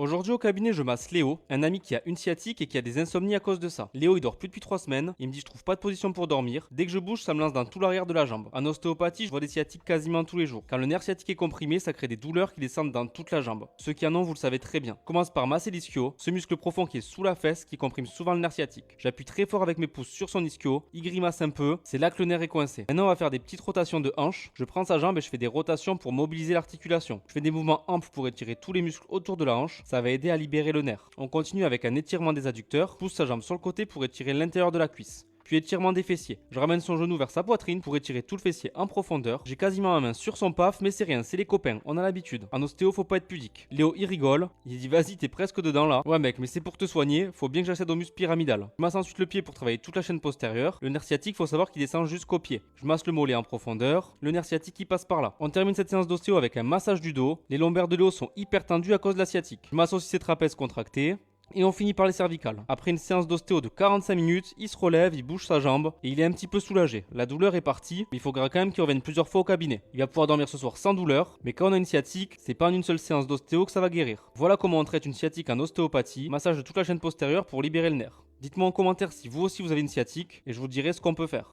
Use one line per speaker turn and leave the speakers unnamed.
Aujourd'hui au cabinet, je masse Léo, un ami qui a une sciatique et qui a des insomnies à cause de ça. Léo, il dort plus depuis 3 semaines, il me dit je trouve pas de position pour dormir. Dès que je bouge, ça me lance dans tout l'arrière de la jambe. En ostéopathie, je vois des sciatiques quasiment tous les jours. Quand le nerf sciatique est comprimé, ça crée des douleurs qui descendent dans toute la jambe. Ceux qui en ont, vous le savez très bien. Commence par masser l'ischio, ce muscle profond qui est sous la fesse qui comprime souvent le nerf sciatique. J'appuie très fort avec mes pouces sur son ischio, il grimace un peu, c'est là que le nerf est coincé. Maintenant, on va faire des petites rotations de hanche. Je prends sa jambe et je fais des rotations pour mobiliser l'articulation. Je fais des mouvements amples pour étirer tous les muscles autour de la hanche, ça va aider à libérer le nerf. On continue avec un étirement des adducteurs, pousse sa jambe sur le côté pour étirer l'intérieur de la cuisse. Puis étirement des fessiers. Je ramène son genou vers sa poitrine pour étirer tout le fessier en profondeur. J'ai quasiment ma main sur son paf, mais c'est rien, c'est les copains, on a l'habitude. En ostéo, faut pas être pudique. Léo, il rigole, il dit vas-y, t'es presque dedans là. Ouais mec, mais c'est pour te soigner, faut bien que j'accède au muscle pyramidal. Je masse ensuite le pied pour travailler toute la chaîne postérieure. Le nerf sciatique, faut savoir qu'il descend jusqu'au pied. Je masse le mollet en profondeur, le nerf sciatique il passe par là. On termine cette séance d'ostéo avec un massage du dos. Les lombaires de Léo sont hyper tendus à cause de la sciatique. Je masse aussi ses trapèzes contractés. Et on finit par les cervicales. Après une séance d'ostéo de 45 minutes, il se relève, il bouge sa jambe et il est un petit peu soulagé. La douleur est partie, mais il faudra quand même qu'il revienne plusieurs fois au cabinet. Il va pouvoir dormir ce soir sans douleur, mais quand on a une sciatique, c'est pas en une seule séance d'ostéo que ça va guérir. Voilà comment on traite une sciatique en ostéopathie, massage de toute la chaîne postérieure pour libérer le nerf. Dites-moi en commentaire si vous aussi vous avez une sciatique et je vous dirai ce qu'on peut faire.